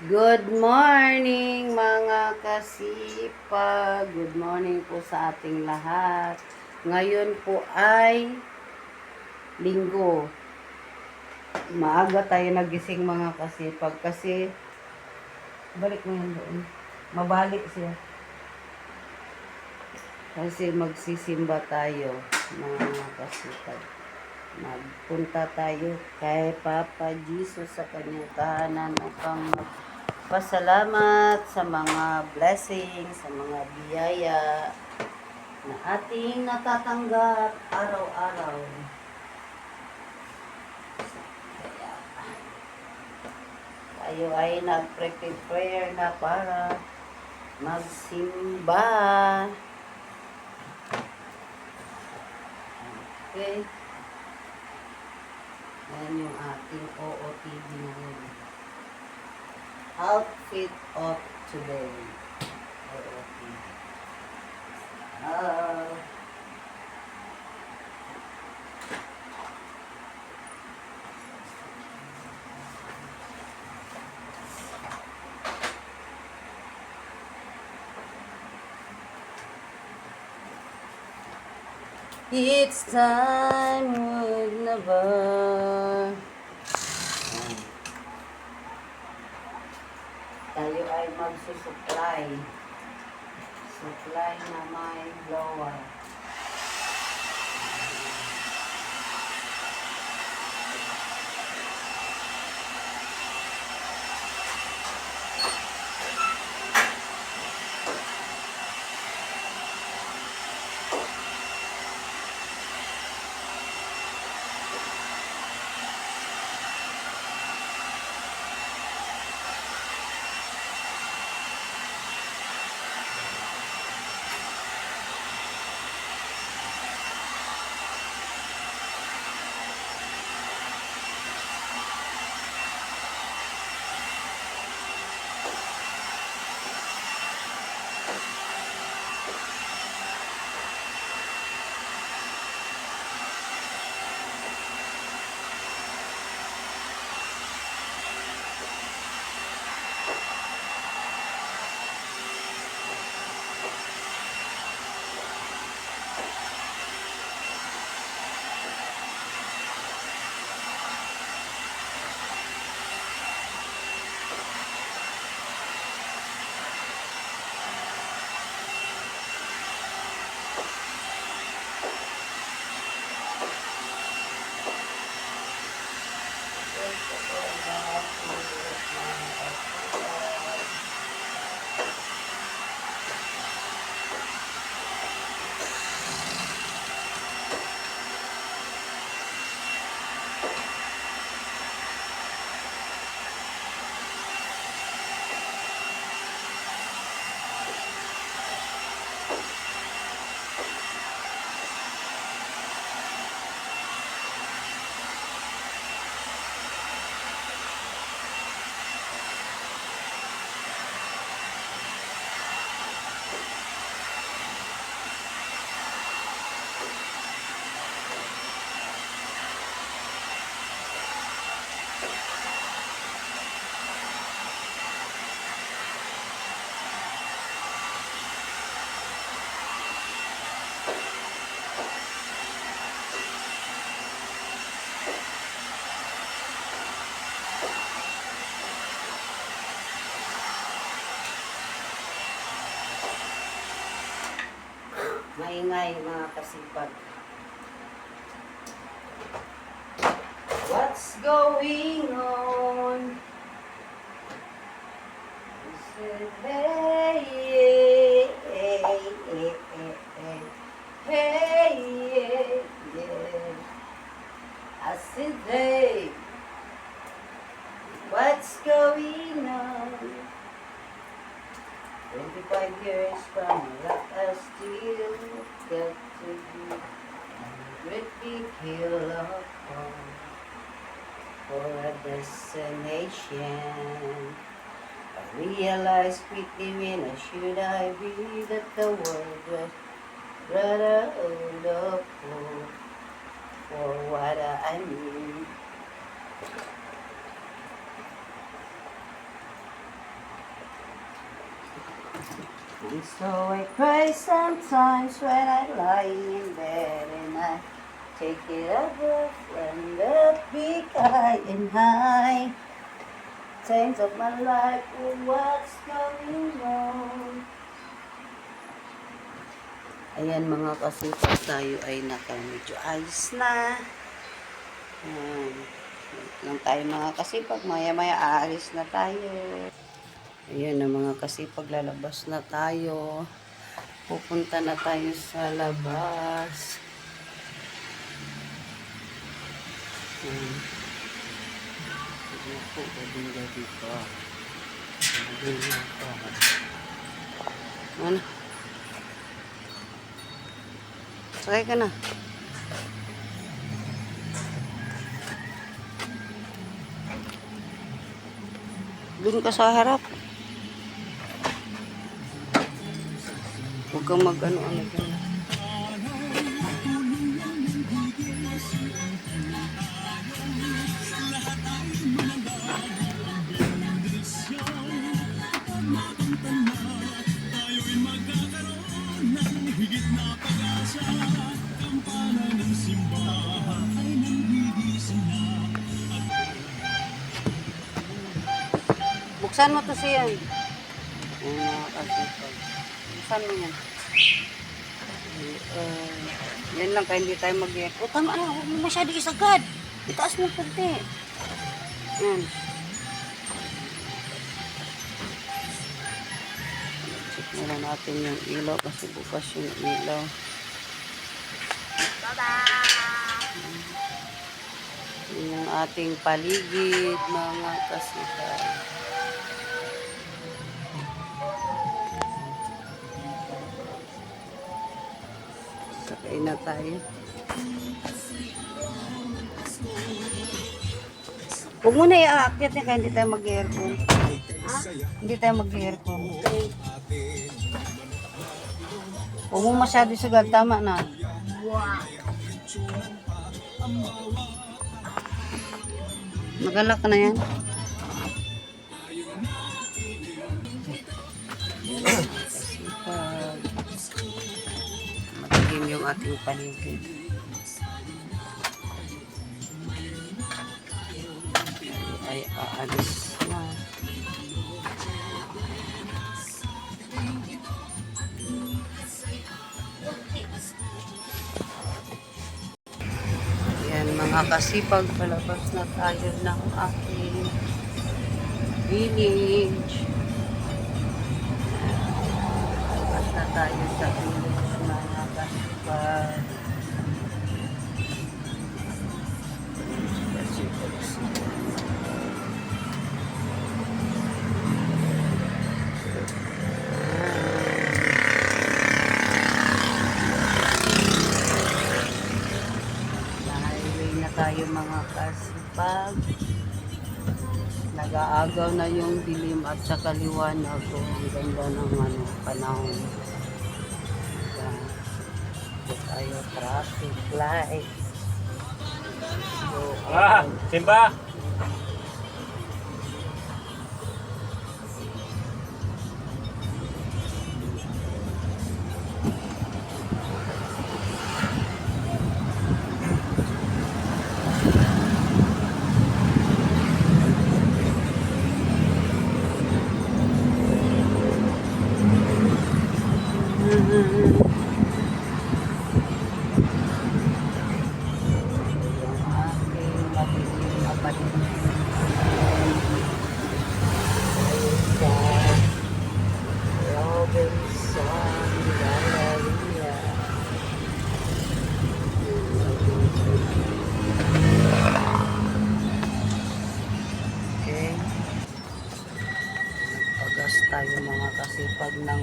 Good morning mga kasipag. Good morning po sa ating lahat. Ngayon po ay linggo. Maaga tayo nagising mga kasipag kasi balik mo yan doon. Mabalik siya. Kasi magsisimba tayo mga kasipag. Magpunta tayo kay Papa Jesus sa kanyang tahanan upang pasalamat sa mga blessings, sa mga biyaya na ating natatanggap araw-araw. Tayo ay nag-prepare na para magsimba. Okay? Yan yung ating OOTD ngayon. Outfit of today. OOTD. It's time would never. Tayo ay magsusupply. Supply na may blower. Maingay mga kasipag. What's going on? I said, hey, hey, hey, hey, hey, hey, yeah. I said, hey, what's going on? 25 years from now, I still got to be a great big hill of fun for a destination. I realized quickly when I should I be that the world was rather old of for what I need. And so I cry sometimes when I lie in bed and I take it over from the big high and high. Times of my life, oh, what's going wrong? Ayan mga kasipag, tayo ay medyo ayos na. Ayan. Wait lang tayo mga kasipag, maya-maya aalis na tayo. Ayan na mga kasipag, lalabas na tayo. Pupunta na tayo sa labas. Ayan. Ako, gabing dito. Gabing dito. Ano? Sakay ka na. Doon ka sa harap. Huwag kang mag-ano-ano dyan. Buksan mo to siya. Buksan mo yan. Yan lang kaya hindi tayo mag-iyak. O tama na, huwag mo masyado isagad. Itaas mo punti. Yan. Check muna natin yung ilaw kasi bukas yung ilaw. Yan yung ating paligid mga kasipag. Sakay na tayo. Huwag mo na i-aakyat niya kaya hindi tayo mag-aircon. Ha? Hindi tayo mag-aircon. Huwag mo masyado sagad. Tama na. Magalak ka na yan. Matikim yung ating paligid. Ay aalis na. Yan mga kasipag, palabas na tayo ng aking village. Palabas na tayo sa village mga kasipag. Tayo mga kasipag, nag-aagaw na yung dilim at saka liwanag. Ang ganda ng panahon. Ito tayo traffic light. So, Simba! tayo mga kasipag ng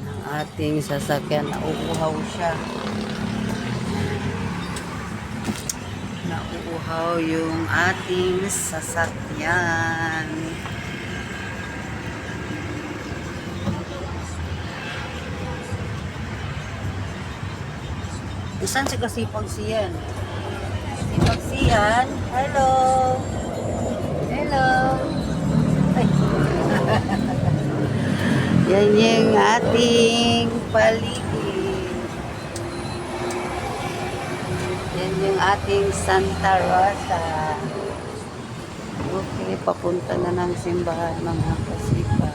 ng ating sasakyan. Nauuhaw siya. Nauuhaw yung ating sasakyan. Saan si kasipag siyan? Kasipag siyan? Hello! Hello! Ay. Yan yung ating paligid. Yan yung ating Santa Rosa. Okay, papunta na ng simbahan mga kasipa.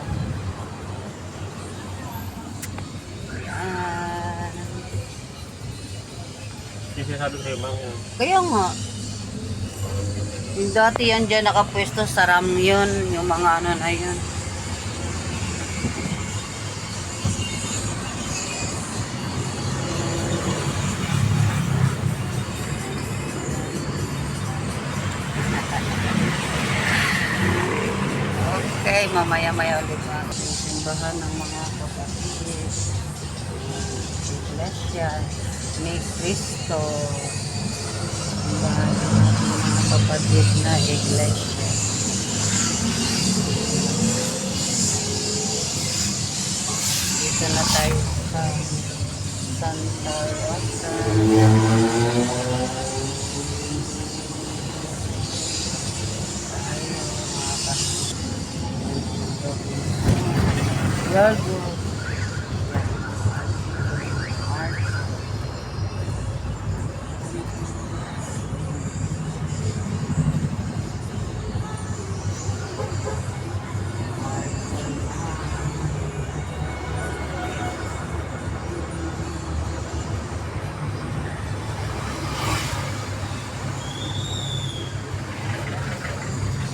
Yan. Hindi sinasabi ko sa'yo, Mang. Kaya nga. Yung dati yan dyan nakapwesto sa ram yun. Yung mga ano na yun. Okay, mamaya-maya ulit mga simbahan ng mga kapatid. Iglesia ni Cristo. Simbahan ng mga kapatid na iglesia. Dito na tayo sa Santa Rosa. Gago.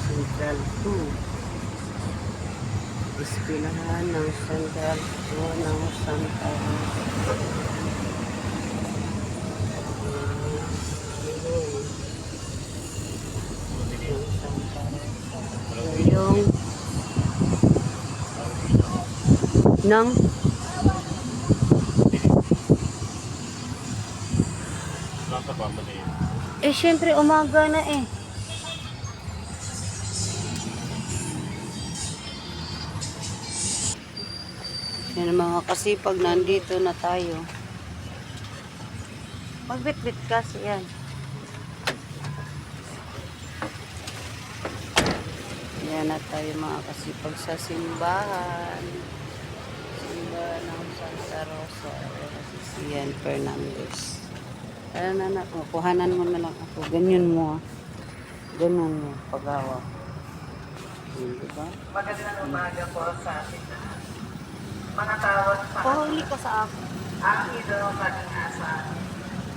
Central 2. Ispilahan ng Central 2 ng Santa Rosa. Yung nang Nasa pa man eh. syempre umaga na eh. Yan mga kasipag, nandito na tayo. Magbitbit kasi yan. Yan na tayo mga kasipag sa simbahan. Simbahan ng Santa Rosa. Si Ian Fernandez. Kaya na, kuhanan mo na lang ako. Ganyan mo. Ganyan mo, pag-awa. Diba? Magandang umaga po sa atin na mga tawad sa Pahuli ka sa ako. ang idolo kalinasan,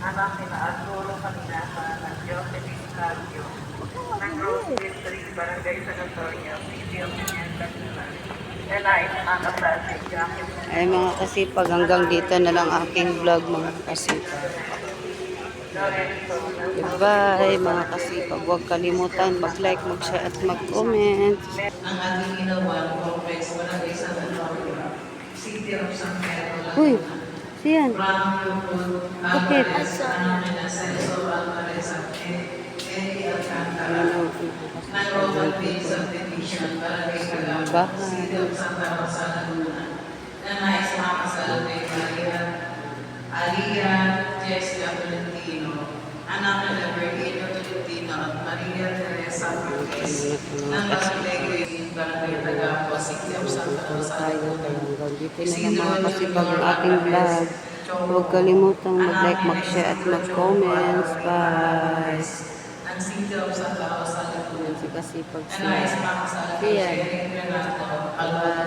anak nila Arturo Kalinasan ng Diyos de Vizcarrio, ng Rose District, Barangay San Antonio, City of Pimienta, and I ang kapatid si Jackie. Ay mga kasipag, hanggang dito na lang aking vlog mga kasipag. Goodbye mga kasipag. Huwag kalimutan mag-like, mag-share at mag-comment. Ang ating ginawa, complex, Barangay San Antonio, City of San Pedro, Uy, siyan. Bakit? Anak nila Celso Alvarez at Eddie Alcantara. ng Roman Field Subdivision, Barangay Calabo, City of Santa Rosa, Laguna, na nais makasalubong kay Maria Alia Jessica Tolentino, anak nila Virgilio Tolentino at Maria Teresa Marquez, ng Barangay Green, Barangay Tagapo, City of Santa Rosa, Laguna. Dito na lang mga kasipag ang ating vlog. Huwag kalimutang mag-like, mag-share at mag-comments. Bye! Ng City of Santa Rosa, Laguna. Si kasipag Na nais siya. makasalubong kay Siyan. Renato Alvarez.